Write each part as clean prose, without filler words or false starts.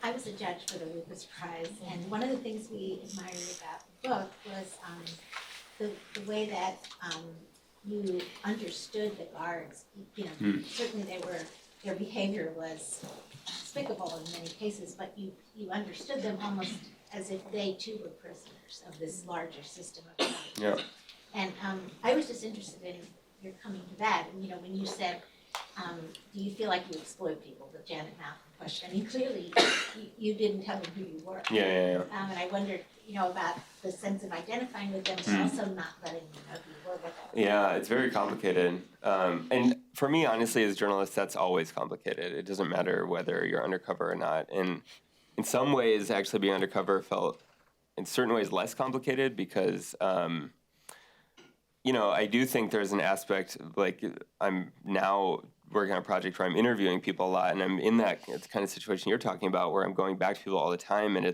I was a judge for the Lukas Prize, and one of the things we admired about the book was the way that you understood the guards. You know, certainly their behavior was despicable in many cases, but you understood them almost as if they too were prisoners of this larger system of guards. Yeah. And I was just interested in your coming to that, and when you said, do you feel like you exploit people, the Janet Malcolm question? I mean, clearly you didn't tell them who you were. Yeah. And I wondered, about the sense of identifying with them, but also not letting them know who you were with them. Yeah, it's very complicated. And for me, honestly, as a journalist, that's always complicated. It doesn't matter whether you're undercover or not. And in some ways, actually being undercover felt, in certain ways, less complicated because, I do think there's an aspect, like I'm now working on a project where I'm interviewing people a lot, and I'm in that kind of situation you're talking about where I'm going back to people all the time, and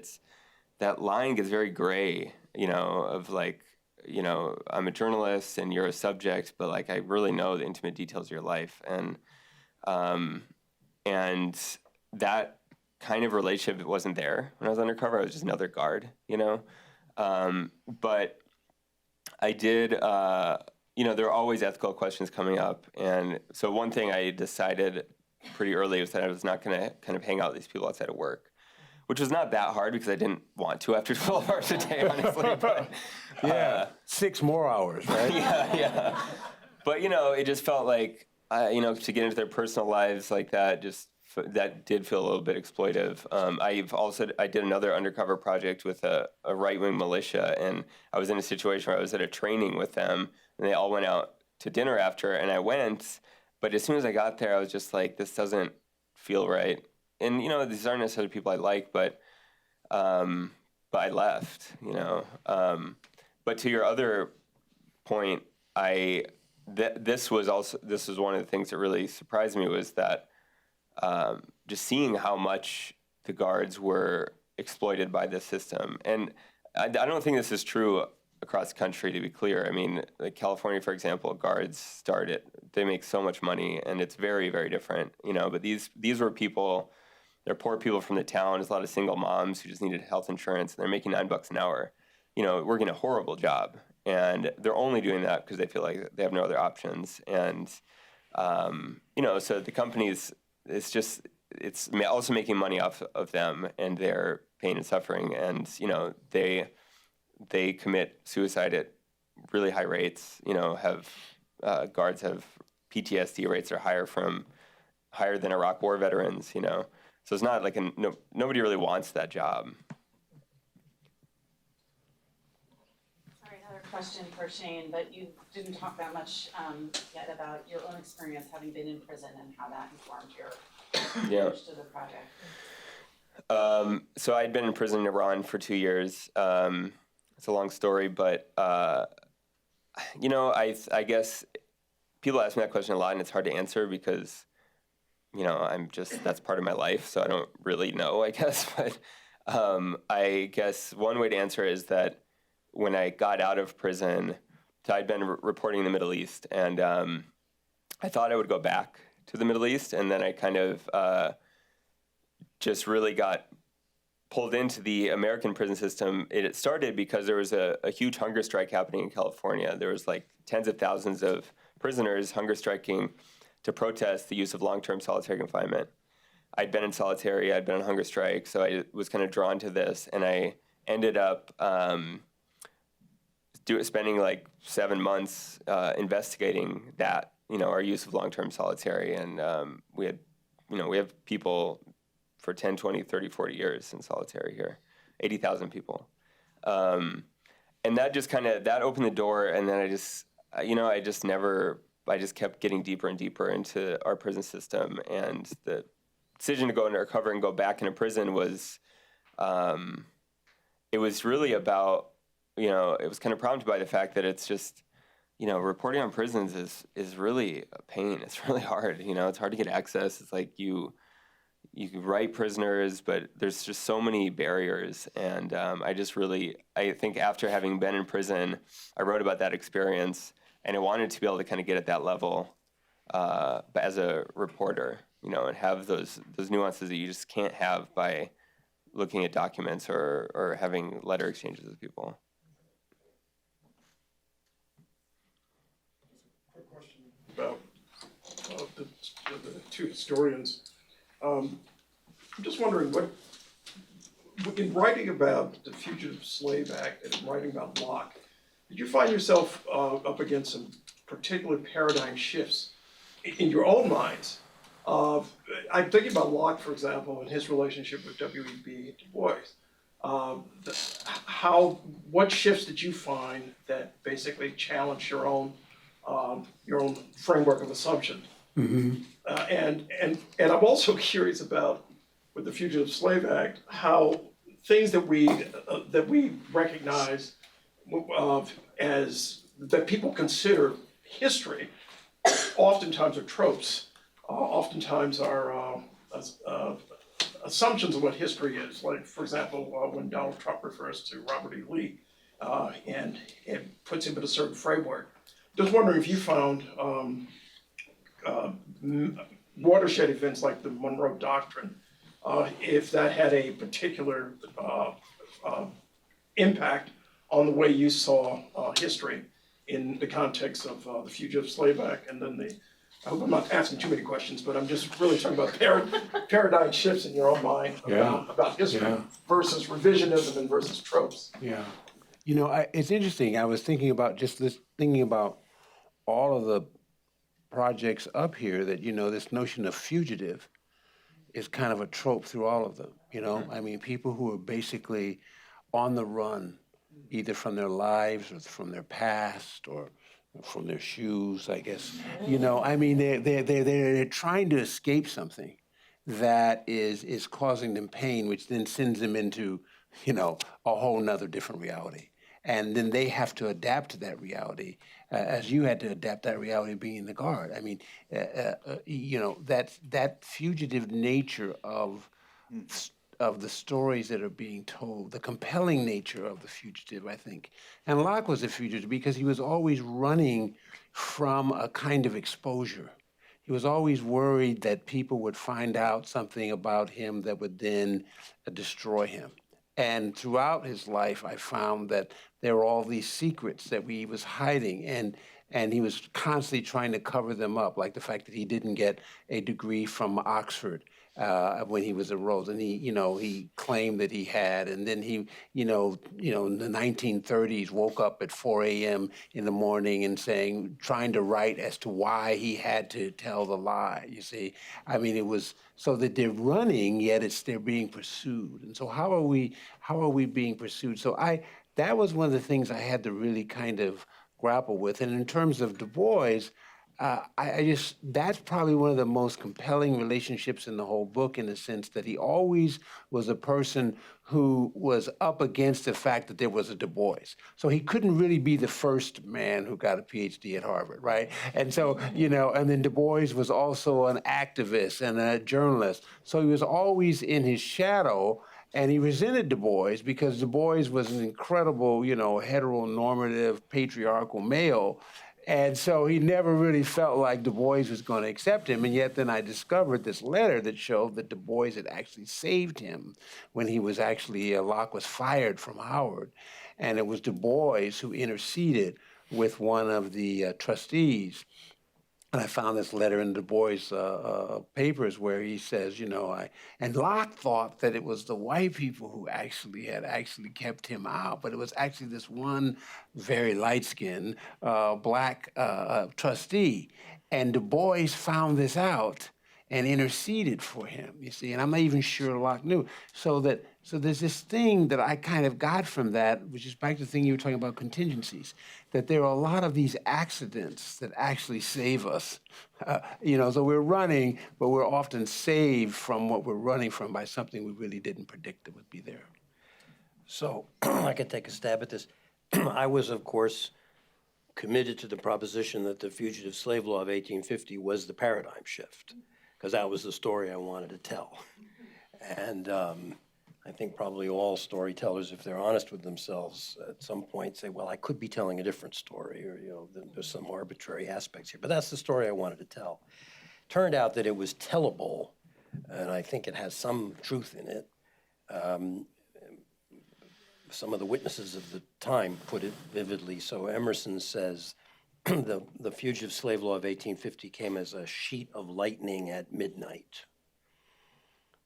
that line gets very gray, of like, I'm a journalist and you're a subject, but like I really know the intimate details of your life, and that kind of relationship wasn't there when I was undercover. I was just another guard, but I did, there are always ethical questions coming up, and so one thing I decided pretty early was that I was not going to kind of hang out with these people outside of work, which was not that hard because I didn't want to after 12 hours a day, honestly. But, 6 more hours, right? yeah. But, it just felt like, to get into their personal lives like that, that did feel a little bit exploitive. I did another undercover project with a right-wing militia, and I was in a situation where I was at a training with them, and they all went out to dinner after, and I went, but as soon as I got there, I was just like, this doesn't feel right. And, these aren't necessarily people I like, but I left, But to your other point, this was one of the things that really surprised me was that just seeing how much the guards were exploited by this system. And I don't think this is true across the country, to be clear. I mean, like California, for example, guards they make so much money, and it's very, very different, But these were people. They're poor people from the town. There's a lot of single moms who just needed health insurance, and they're making $9 an hour, working a horrible job. And they're only doing that because they feel like they have no other options. And, so the companies, it's also making money off of them and their pain and suffering. And, they commit suicide at really high rates, guards have PTSD rates are higher than Iraq war veterans, So it's not like nobody really wants that job. Sorry, another question for Shane, but you didn't talk that much yet about your own experience having been in prison and how that informed your approach to the project. So I'd been in prison in Iran for 2 years. It's a long story, but I guess people ask me that question a lot, and it's hard to answer because that's part of my life, so I don't really know, I guess. But I guess one way to answer it is that when I got out of prison, so I'd been reporting in the Middle East, and I thought I would go back to the Middle East, and then I kind of just really got pulled into the American prison system. It started because there was a huge hunger strike happening in California. There was like tens of thousands of prisoners hunger striking to protest the use of long-term solitary confinement. I'd been in solitary, I'd been on hunger strike, so I was kind of drawn to this, and I ended up spending like 7 months investigating that, our use of long-term solitary, and we have people for 10, 20, 30, 40 years in solitary here, 80,000 people. And that just that opened the door, and then I just kept getting deeper and deeper into our prison system, and the decision to go undercover and go back into prison was, it was really about, it was kind of prompted by the fact that it's just, reporting on prisons is really a pain. It's really hard. It's hard to get access. It's like you can write prisoners, but there's just so many barriers. And I think after having been in prison, I wrote about that experience, and I wanted to be able to kind of get at that level as a reporter, and have those nuances that you just can't have by looking at documents or having letter exchanges with people. Quick question about the two historians. I'm just wondering in writing about the Fugitive Slave Act and writing about Locke, did you find yourself up against some particular paradigm shifts in your own minds? I'm thinking about Locke, for example, and his relationship with W.E.B. Du Bois. What shifts did you find that basically challenged your own framework of assumption? Mm-hmm. And I'm also curious about, with the Fugitive Slave Act, how things that we recognize as that people consider history, oftentimes are tropes, oftentimes are assumptions of what history is. Like, for example, when Donald Trump refers to Robert E. Lee and puts him in a certain framework. Just wondering if you found watershed events like the Monroe Doctrine, if that had a particular impact on the way you saw history in the context of the Fugitive Slave Act, and then I hope I'm not asking too many questions, but I'm just really talking about paradigm shifts in your own mind about history versus revisionism and versus tropes. Yeah. It's interesting. I was thinking about all of the projects up here that, this notion of fugitive is kind of a trope through all of them, I mean, people who are basically on the run, either from their lives or from their past or from their shoes, I guess. I mean, they're trying to escape something that is causing them pain, which then sends them into, a whole nother different reality. And then they have to adapt to that reality, as you had to adapt that reality being the Guard. I mean, that fugitive nature of the stories that are being told, the compelling nature of the fugitive, I think. And Locke was a fugitive because he was always running from a kind of exposure. He was always worried that people would find out something about him that would then destroy him. And throughout his life, I found that there were all these secrets that he was hiding, and he was constantly trying to cover them up, like the fact that he didn't get a degree from Oxford when he was a Rhodes, and he claimed that he had, and then he, in the 1930s, woke up at 4 a.m. in the morning and trying to write as to why he had to tell the lie. You see, I mean, it was so that they're running, yet they're being pursued, and so how are we being pursued? So that was one of the things I had to really kind of grapple with, and in terms of Du Bois. That's probably one of the most compelling relationships in the whole book, in the sense that he always was a person who was up against the fact that there was a Du Bois. So he couldn't really be the first man who got a PhD at Harvard, right? And so, and then Du Bois was also an activist and a journalist. So he was always in his shadow. And he resented Du Bois because Du Bois was an incredible, heteronormative, patriarchal male. And so he never really felt like Du Bois was going to accept him. And yet then I discovered this letter that showed that Du Bois had actually saved him when he was Locke was fired from Howard. And it was Du Bois who interceded with one of the trustees. And I found this letter in Du Bois' papers where he says, and Locke thought that it was the white people who had kept him out, but it was actually this one very light-skinned black trustee. And Du Bois found this out and interceded for him, you see, and I'm not even sure Locke knew. So there's this thing that I kind of got from that, which is back to the thing you were talking about, contingencies, that there are a lot of these accidents that actually save us. So we're running, but we're often saved from what we're running from by something we really didn't predict that would be there. So I could take a stab at this. I was, of course, committed to the proposition that the Fugitive Slave Law of 1850 was the paradigm shift, because that was the story I wanted to tell. And I think probably all storytellers, if they're honest with themselves, at some point say, well, I could be telling a different story, or there's some arbitrary aspects here. But that's the story I wanted to tell. turned out that it was tellable, and I think it has some truth in it. Some of the witnesses of the time put it vividly. So Emerson says, the Fugitive Slave Law of 1850 came as a sheet of lightning at midnight,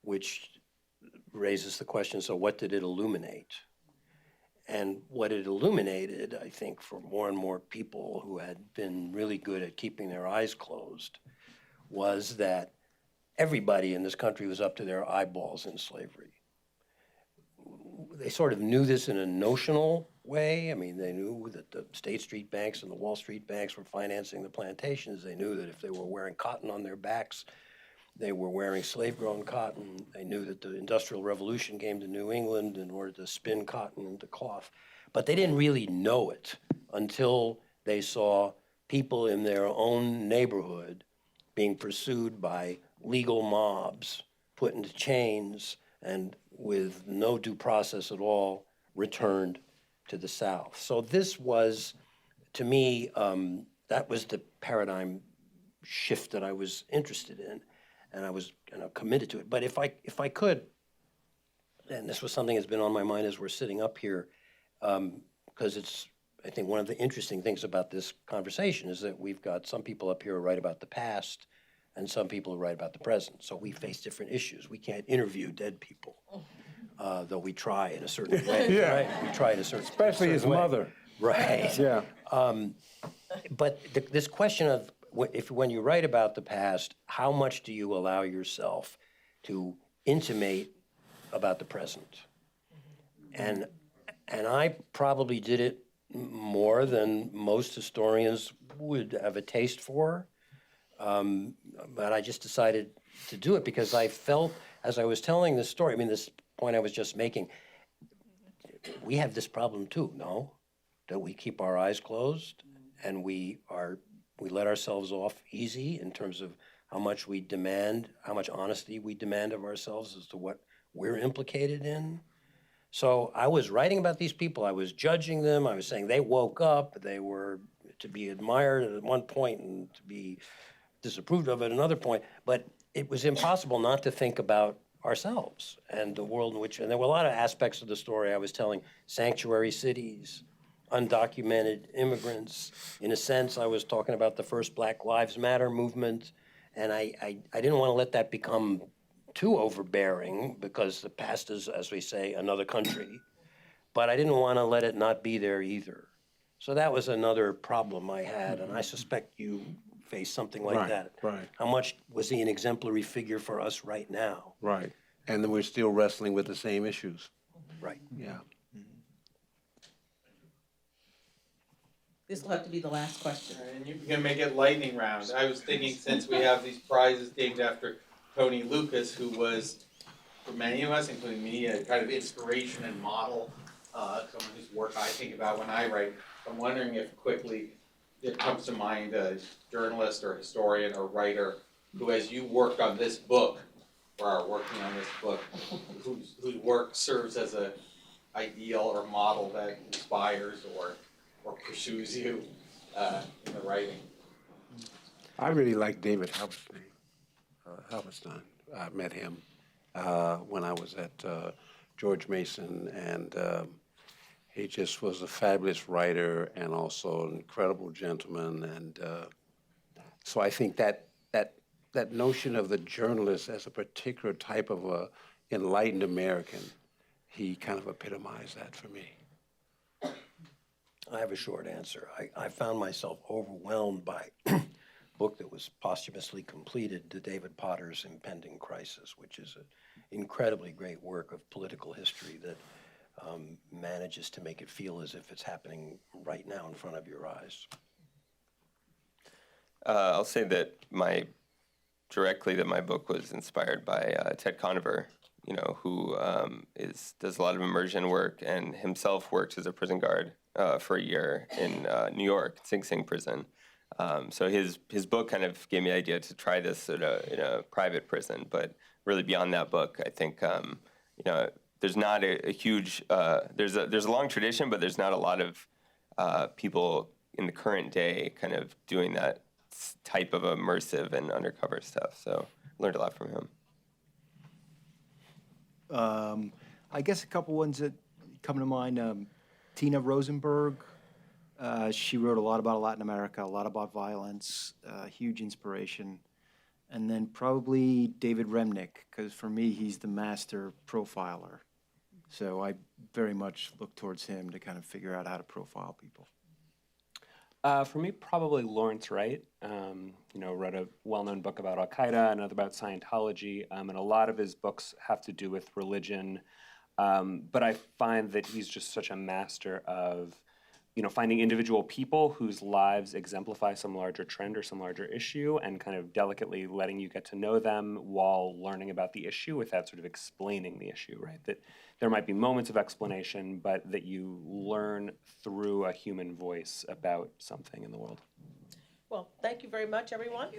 which raises the question, so what did it illuminate? And what it illuminated, I think, for more and more people who had been really good at keeping their eyes closed, was that everybody in this country was up to their eyeballs in slavery. They sort of knew this in a notional way. I mean, they knew that the State Street banks and the Wall Street banks were financing the plantations. They knew that if they were wearing cotton on their backs, they were wearing slave-grown cotton. They knew that the Industrial Revolution came to New England in order to spin cotton into cloth. But they didn't really know it until they saw people in their own neighborhood being pursued by legal mobs, put into chains, and with no due process at all, returned to the South. So this was, to me, that was the paradigm shift that I was interested in, and I was committed to it. But if I could, and this was something that's been on my mind as we're sitting up here, because it's, I think one of the interesting things about this conversation is that we've got some people up here who write about the past and some people who write about the present. So we face different issues. We can't interview dead people, though we try in a certain way. Yeah. Right? We try in a certain Especially his way. mother. Right. Yeah. But this question of when you write about the past, how much do you allow yourself to intimate about the present? And I probably did it more than most historians would have a taste for. But I just decided to do it because I felt, as I was telling this story, I mean, this point I was just making, we have this problem too, no? That we keep our eyes closed and we let ourselves off easy in terms of how much we demand, how much honesty we demand of ourselves as to what we're implicated in. So I was writing about these people, I was judging them, I was saying they woke up, they were to be admired at one point and to be disapproved of at another point, but it was impossible not to think about ourselves and the world in which, and there were a lot of aspects of the story I was telling, sanctuary cities, undocumented immigrants. In a sense, I was talking about the first Black Lives Matter movement, and I didn't want to let that become too overbearing because the past is, as we say, another country, but I didn't want to let it not be there either. So that was another problem I had, and I suspect you face something like that. Right. How much was he an exemplary figure for us right now? Right. And then we're still wrestling with the same issues. Right. Yeah. This will have to be the last question. All right, and you can make it lightning round. I was thinking, since we have these prizes named after Tony Lukas, who was, for many of us, including me, a kind of inspiration and model, someone whose work I think about when I write. I'm wondering if quickly it comes to mind a journalist or historian or writer who, as you worked on this book, or are working on this book, whose work serves as an ideal or model that inspires or pursues you in the writing. I really like David Halberstam. I met him when I was at George Mason, and he just was a fabulous writer and also an incredible gentleman. And so I think that notion of the journalist as a particular type of a enlightened American, he kind of epitomized that for me. I have a short answer. I found myself overwhelmed by a book that was posthumously completed, to David Potter's Impending Crisis, which is an incredibly great work of political history that manages to make it feel as if it's happening right now in front of your eyes. I'll say that my book was inspired by Ted Conover, who does a lot of immersion work and himself worked as a prison guard for a year in New York, Sing Sing prison. So his book kind of gave me the idea to try this in a private prison, but really beyond that book, I think there's not a huge there's a long tradition, but there's not a lot of people in the current day kind of doing that type of immersive and undercover stuff. So learned a lot from him. I guess a couple ones that come to mind. Tina Rosenberg. She wrote a lot about Latin America, a lot about violence, huge inspiration. And then probably David Remnick, because for me, he's the master profiler. So I very much look towards him to kind of figure out how to profile people. For me, probably Lawrence Wright. Wrote a well-known book about Al-Qaeda, another about Scientology, and a lot of his books have to do with religion. But I find that he's just such a master of, finding individual people whose lives exemplify some larger trend or some larger issue, and kind of delicately letting you get to know them while learning about the issue without sort of explaining the issue, right? That there might be moments of explanation, but that you learn through a human voice about something in the world. Well, thank you very much, everyone.